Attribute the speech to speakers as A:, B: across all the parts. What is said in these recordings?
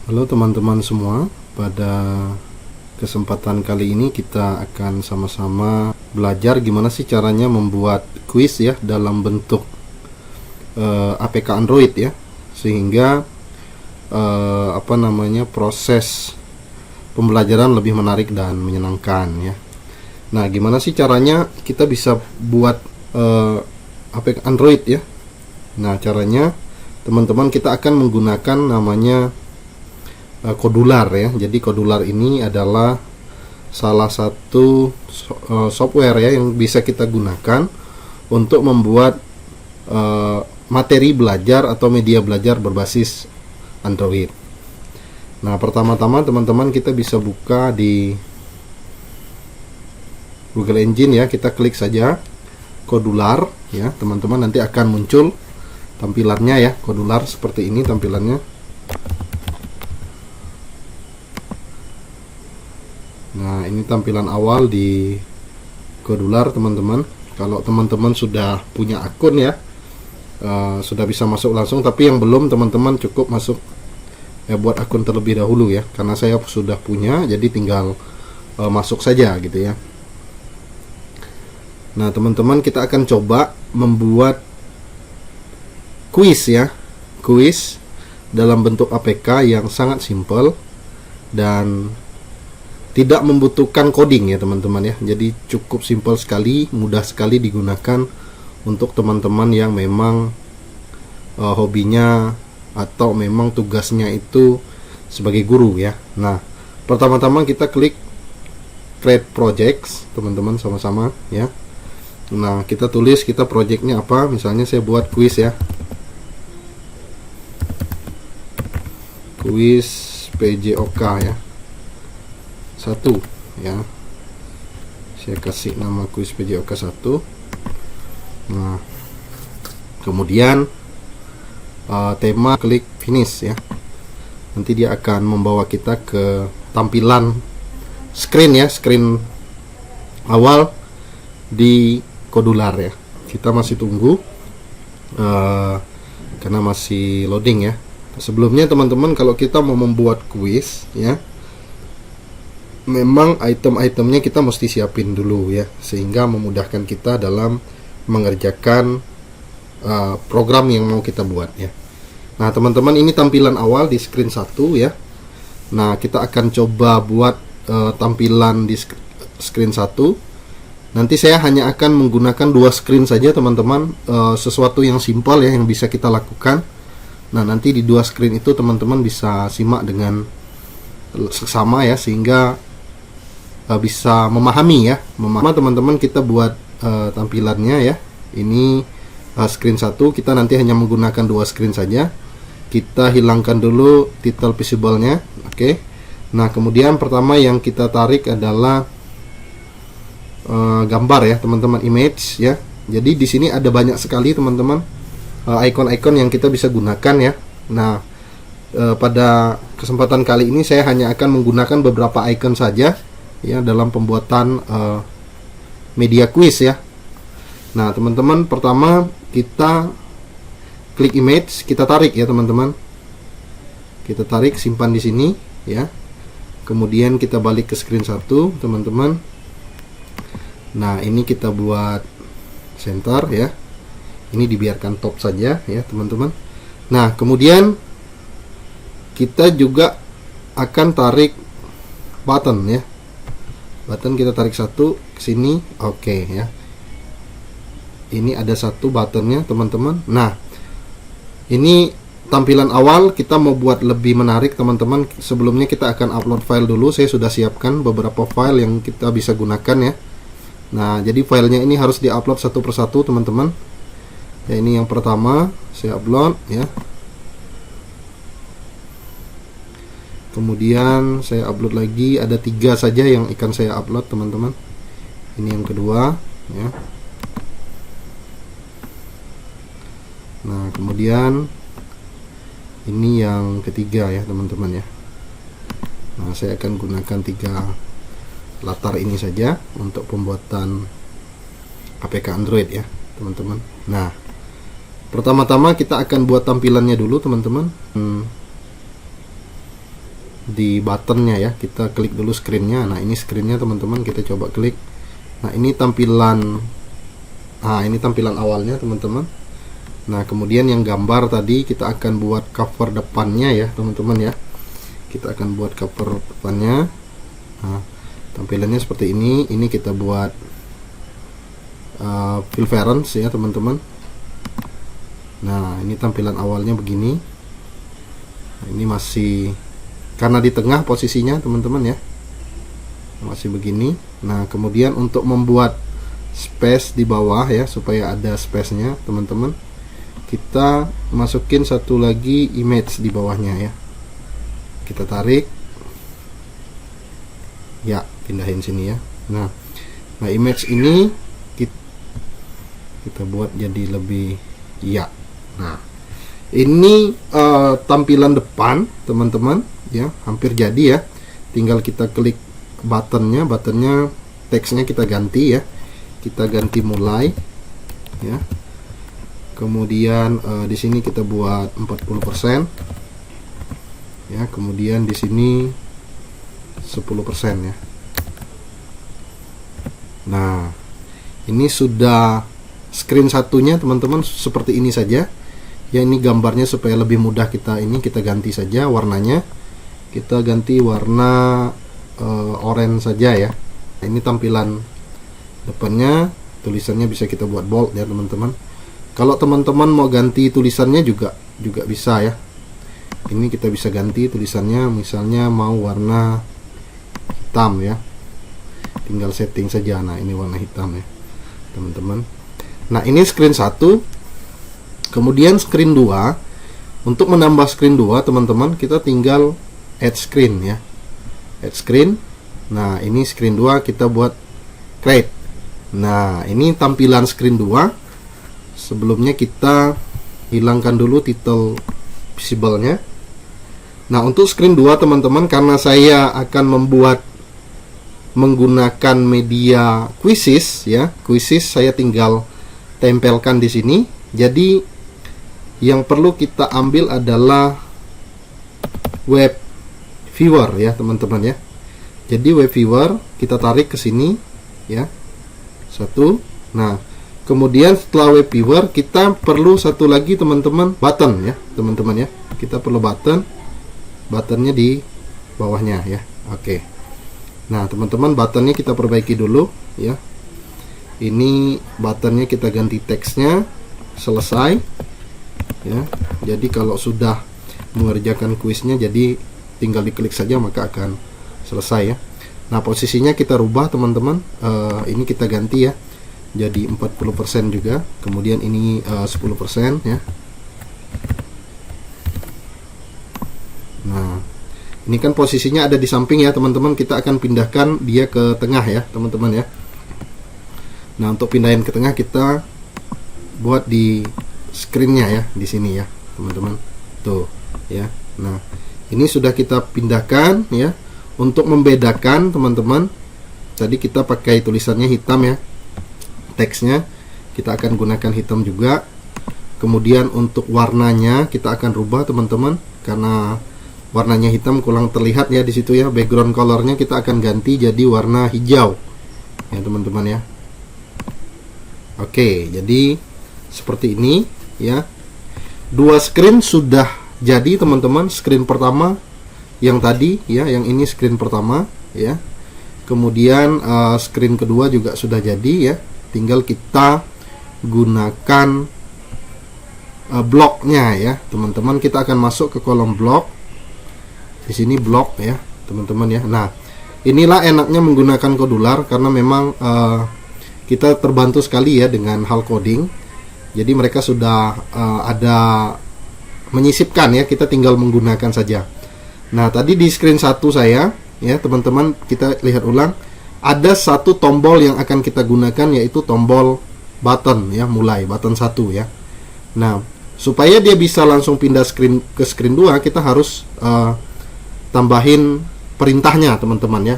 A: Halo teman-teman semua, pada kesempatan kali ini kita akan sama-sama belajar gimana sih caranya membuat kuis ya dalam bentuk APK Android ya, sehingga proses pembelajaran lebih menarik dan menyenangkan ya. Nah, gimana sih caranya kita bisa buat APK Android ya? Nah, caranya teman-teman kita akan menggunakan namanya Kodular ya. Jadi Kodular ini adalah salah satu software ya yang bisa kita gunakan untuk membuat materi belajar atau media belajar berbasis Android. Nah, pertama-tama teman-teman kita bisa buka di Google Engine ya. Kita klik saja Kodular ya, teman-teman, nanti akan muncul tampilannya ya. Kodular seperti ini tampilannya. Nah, ini tampilan awal di Kodular, teman-teman. Kalau teman-teman sudah punya akun ya, sudah bisa masuk langsung. Tapi yang belum, teman-teman cukup masuk buat akun terlebih dahulu ya. Karena saya sudah punya, jadi tinggal masuk saja gitu ya. Nah, teman-teman, kita akan coba membuat kuis ya. Kuis dalam bentuk APK yang sangat simple dan tidak membutuhkan coding ya teman-teman ya. Jadi cukup simpel sekali, mudah sekali digunakan untuk teman-teman yang memang hobinya atau memang tugasnya itu sebagai guru ya. Nah, pertama-tama kita klik create projects, teman-teman, sama-sama ya. Nah, kita tulis kita projectnya apa. Misalnya saya buat kuis ya, kuis PJOK ya, 1 ya. Saya kasih nama kuis PJOK 1. Nah, kemudian tema, klik finish ya. Nanti dia akan membawa kita ke tampilan screen ya, screen awal di Kodular ya. Kita masih tunggu karena masih loading ya. Sebelumnya teman-teman, kalau kita mau membuat kuis ya, memang item-itemnya kita mesti siapin dulu ya, sehingga memudahkan kita dalam mengerjakan program yang mau kita buat ya. Nah, teman-teman, ini tampilan awal di screen 1 ya. Nah, kita akan coba buat tampilan di screen 1. Nanti saya hanya akan menggunakan 2 screen saja teman-teman, sesuatu yang simpel ya yang bisa kita lakukan. Nah, nanti di 2 screen itu teman-teman bisa simak dengan seksama ya, sehingga bisa memahami ya. Teman-teman, kita buat tampilannya ya. Ini screen 1, kita nanti hanya menggunakan 2 screen saja. Kita hilangkan dulu title visible-nya. Oke. Nah, kemudian pertama yang kita tarik adalah gambar ya, teman-teman, image ya. Jadi di sini ada banyak sekali teman-teman icon-icon yang kita bisa gunakan ya. Nah, pada kesempatan kali ini saya hanya akan menggunakan beberapa icon saja ya dalam pembuatan media quiz ya. Nah, teman-teman, pertama kita klik image, kita tarik ya teman-teman. Kita tarik, simpan di sini ya. Kemudian kita balik ke screen 1, teman-teman. Nah, ini kita buat center ya. Ini dibiarkan top saja ya teman-teman. Nah, kemudian kita juga akan tarik button ya. Button kita tarik 1 ke sini. Oke ya. Ini ada 1 buttonnya teman-teman. Nah, ini tampilan awal. Kita mau buat lebih menarik teman-teman. Sebelumnya kita akan upload file dulu. Saya sudah siapkan beberapa file yang kita bisa gunakan ya. Nah, jadi filenya ini harus diupload satu persatu teman-teman. Ya, ini yang pertama saya upload ya. Kemudian saya upload lagi, ada 3 saja yang akan saya upload teman-teman. Ini yang kedua ya. Nah, kemudian ini yang ketiga ya teman-teman ya. Nah, saya akan gunakan 3 latar ini saja untuk pembuatan APK Android ya teman-teman. Nah, pertama-tama kita akan buat tampilannya dulu teman-teman. di buttonnya ya. Kita klik dulu screennya. Nah, ini screennya teman-teman, kita coba klik. Nah, ini tampilan awalnya teman-teman. Nah, kemudian yang gambar tadi kita akan buat cover depannya ya teman-teman ya. Kita akan buat cover depannya. Nah, tampilannya seperti ini. Ini kita buat fill variance ya teman-teman. Nah, ini tampilan awalnya begini. Nah, ini masih karena di tengah posisinya teman-teman ya, masih begini. Nah, kemudian untuk membuat space di bawah ya, supaya ada space-nya teman-teman, kita masukin satu lagi image di bawahnya ya. Kita tarik ya, pindahin sini ya. Nah image ini kita buat jadi lebih ya. Nah, ini tampilan depan teman-teman ya, hampir jadi ya. Tinggal kita klik buttonnya teksnya kita ganti ya. Kita ganti mulai ya. Kemudian di sini kita buat 40% ya. Kemudian di sini 10% ya. Nah, ini sudah screen satunya teman-teman, seperti ini saja ya. Ini gambarnya supaya lebih mudah kita ganti saja warnanya. Kita ganti warna orange saja ya. Nah, ini tampilan depannya, tulisannya bisa kita buat bold ya teman-teman. Kalau teman-teman mau ganti tulisannya juga bisa ya. Ini kita bisa ganti tulisannya, misalnya mau warna hitam ya, tinggal setting saja. Nah, ini warna hitam ya teman-teman. Nah, ini screen 1. Kemudian screen 2, untuk menambah screen 2 teman-teman, kita tinggal add screen ya, add screen. Nah, ini screen 2 kita buat create. Nah, ini tampilan screen 2. Sebelumnya kita hilangkan dulu title visible-nya. Nah, untuk screen 2 teman-teman, karena saya akan menggunakan media quizzes ya. Quizzes saya tinggal tempelkan di sini. Jadi yang perlu kita ambil adalah web viewer ya teman-teman ya. Jadi web viewer kita tarik ke sini ya. Satu. Nah, kemudian setelah web viewer kita perlu satu lagi teman-teman, button ya teman-teman ya. Kita perlu buttonnya di bawahnya ya. Oke. Nah, teman-teman, buttonnya kita perbaiki dulu ya. Ini buttonnya kita ganti teksnya, selesai ya. Jadi kalau sudah mengerjakan kuisnya, jadi tinggal diklik saja maka akan selesai ya. Nah, posisinya kita rubah teman-teman. Ini kita ganti ya, jadi 40% juga. Kemudian ini 10% ya. Nah, ini kan posisinya ada di samping ya teman-teman. Kita akan pindahkan dia ke tengah ya teman-teman ya. Nah, untuk pindahin ke tengah kita buat di screennya ya, di sini ya teman-teman. Tuh ya. Nah, ini sudah kita pindahkan ya. Untuk membedakan teman-teman, tadi kita pakai tulisannya hitam ya, teksnya kita akan gunakan hitam juga. Kemudian untuk warnanya kita akan rubah teman-teman, karena warnanya hitam kurang terlihat ya di situ ya. Background colornya kita akan ganti jadi warna hijau ya teman-teman ya. Oke, jadi seperti ini ya. Dua screen sudah jadi teman-teman. Screen pertama yang tadi ya, yang ini screen pertama ya. Kemudian screen kedua juga sudah jadi ya. Tinggal kita gunakan bloknya ya teman-teman. Kita akan masuk ke kolom blok. Di sini blok ya teman-teman ya. Nah, inilah enaknya menggunakan Kodular, karena memang kita terbantu sekali ya dengan hal coding. Jadi mereka sudah ada menyisipkan ya, kita tinggal menggunakan saja. Nah, tadi di screen 1 saya ya teman-teman, kita lihat ulang, ada satu tombol yang akan kita gunakan, yaitu tombol button ya, mulai button 1 ya. Nah, supaya dia bisa langsung pindah screen ke screen 2, kita harus tambahin perintahnya teman-teman ya.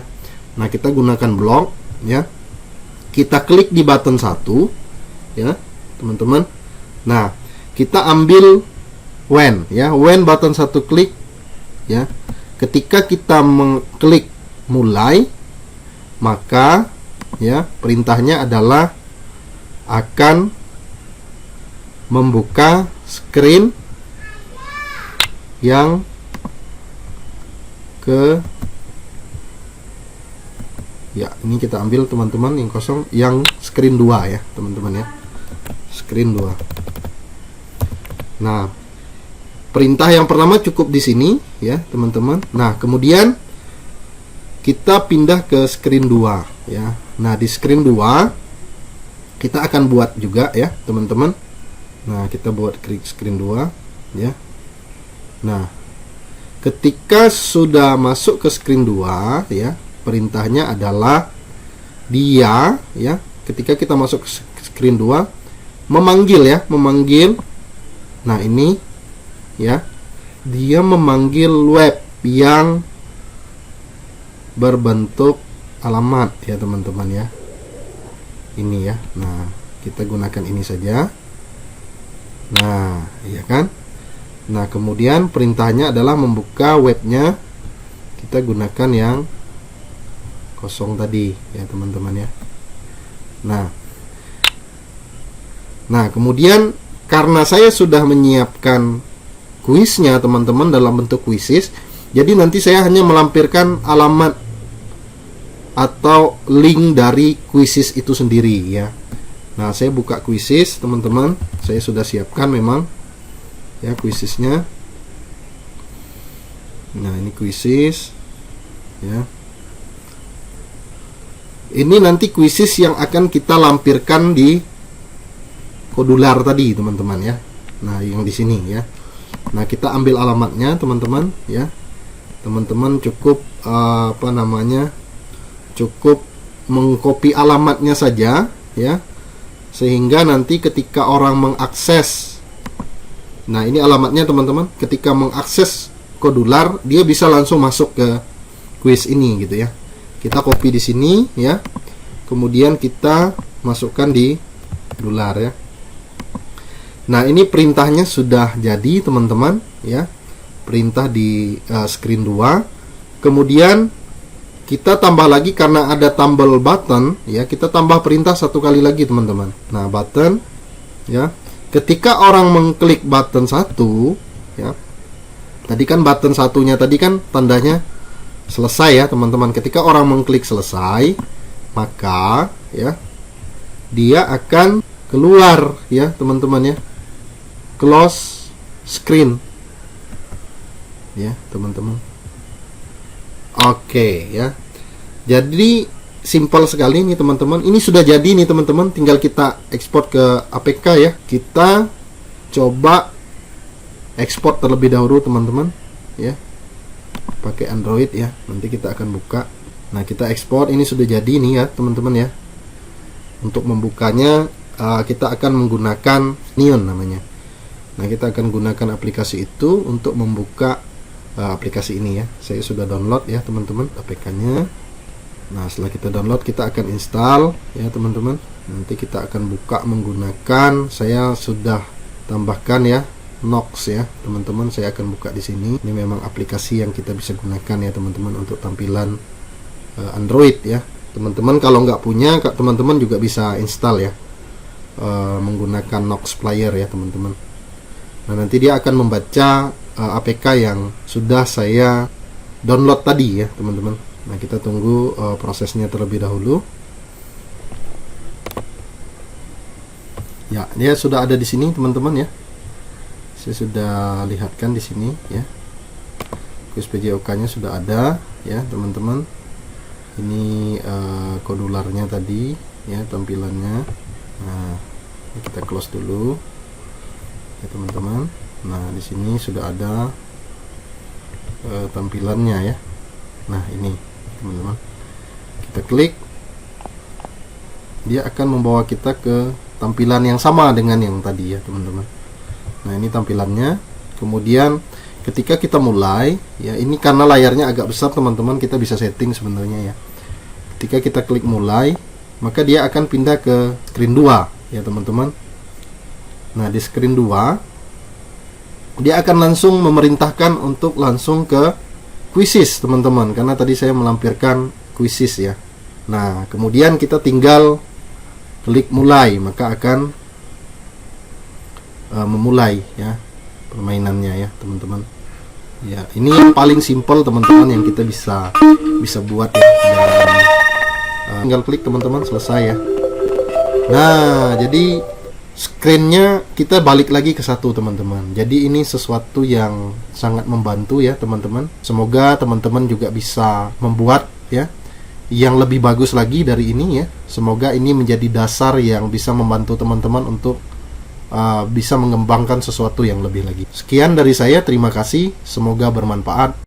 A: Nah, kita gunakan blok ya. Kita klik di button 1 ya teman-teman. Nah, kita ambil when ya, when button 1 klik ya. ketika kita mengklik mulai, maka ya perintahnya adalah akan membuka screen yang ya, ini kita ambil teman-teman yang kosong, yang screen 2 ya teman-teman ya, screen 2. Nah, perintah yang pertama cukup di sini ya teman-teman. Nah, kemudian kita pindah ke screen 2 ya. Nah, di screen 2 kita akan buat juga ya teman-teman. Nah, kita buat screen 2 ya. Nah, ketika sudah masuk ke screen 2 ya, perintahnya adalah dia ya, ketika kita masuk ke screen 2 memanggil ya, memanggil. Nah, ini ya, dia memanggil web yang berbentuk alamat ya teman-teman ya. Ini ya. Nah, kita gunakan ini saja. Nah, iya kan? Nah, kemudian perintahnya adalah membuka webnya. Kita gunakan yang kosong tadi ya teman-teman ya. Nah, kemudian karena saya sudah menyiapkan kuisnya teman-teman dalam bentuk quizzes, jadi nanti saya hanya melampirkan alamat atau link dari quizzes itu sendiri ya. Nah, saya buka quizzes teman-teman, saya sudah siapkan memang ya quizzesnya. Nah, ini quizzes ya. Ini nanti quizzes yang akan kita lampirkan di Kodular tadi teman-teman ya. Nah, yang di sini ya. Nah, kita ambil alamatnya teman-teman ya. Teman-teman cukup cukup mengcopy alamatnya saja ya, sehingga nanti ketika orang mengakses, nah ini alamatnya teman-teman, ketika mengakses Kodular dia bisa langsung masuk ke quiz ini gitu ya. Kita copy di sini ya, kemudian kita masukkan di Kodular ya. Nah, ini perintahnya sudah jadi teman-teman ya, perintah di screen 2. Kemudian kita tambah lagi karena ada tombol button ya, kita tambah perintah satu kali lagi teman-teman. Nah, button ya, ketika orang mengklik button 1 ya, tadi kan button satunya tadi kan tandanya selesai ya teman-teman. Ketika orang mengklik selesai, maka ya dia akan keluar ya teman-teman ya, close screen ya teman-teman. Oke ya. Jadi simpel sekali nih teman-teman. Ini sudah jadi nih teman-teman, tinggal kita ekspor ke APK ya. Kita coba ekspor terlebih dahulu teman-teman ya, pakai Android ya. Nanti kita akan buka. Nah, kita ekspor, ini sudah jadi nih ya teman-teman ya. Untuk membukanya kita akan menggunakan Neon namanya. Nah, kita akan gunakan aplikasi itu untuk membuka aplikasi ini ya. Saya sudah download ya teman-teman APK-nya. Nah, setelah kita download kita akan install ya teman-teman. Nanti kita akan buka menggunakan, saya sudah tambahkan ya Nox ya teman-teman. Saya akan buka di sini. Ini memang aplikasi yang kita bisa gunakan ya teman-teman untuk tampilan Android ya. Teman-teman kalau nggak punya, teman-teman juga bisa install ya menggunakan Nox Player ya teman-teman. Nah, nanti dia akan membaca APK yang sudah saya download tadi ya teman-teman. Nah, kita tunggu prosesnya terlebih dahulu. Ya, dia sudah ada di sini teman-teman ya. Saya sudah lihatkan di sini ya. Quiz PJOK-nya sudah ada ya teman-teman. Ini kodularnya tadi ya tampilannya. Nah, kita close dulu ya teman-teman. Nah, di sini sudah ada tampilannya ya. Nah, ini teman-teman, kita klik, dia akan membawa kita ke tampilan yang sama dengan yang tadi ya teman-teman. Nah, ini tampilannya. Kemudian ketika kita mulai ya, ini karena layarnya agak besar teman-teman, kita bisa setting sebenarnya ya. Ketika kita klik mulai, maka dia akan pindah ke screen 2 ya teman-teman. Nah, di screen 2 dia akan langsung memerintahkan untuk langsung ke quizzes teman-teman, karena tadi saya melampirkan quizzes ya. Nah, kemudian kita tinggal klik mulai, maka akan memulai ya permainannya ya teman-teman. Ya, ini yang paling simple teman-teman yang kita bisa buat ya. Dan tinggal klik teman-teman, selesai ya. Nah, jadi screennya kita balik lagi ke satu teman-teman. Jadi ini sesuatu yang sangat membantu ya teman-teman. Semoga teman-teman juga bisa membuat ya yang lebih bagus lagi dari ini ya. Semoga ini menjadi dasar yang bisa membantu teman-teman untuk bisa mengembangkan sesuatu yang lebih lagi. Sekian dari saya, terima kasih, semoga bermanfaat.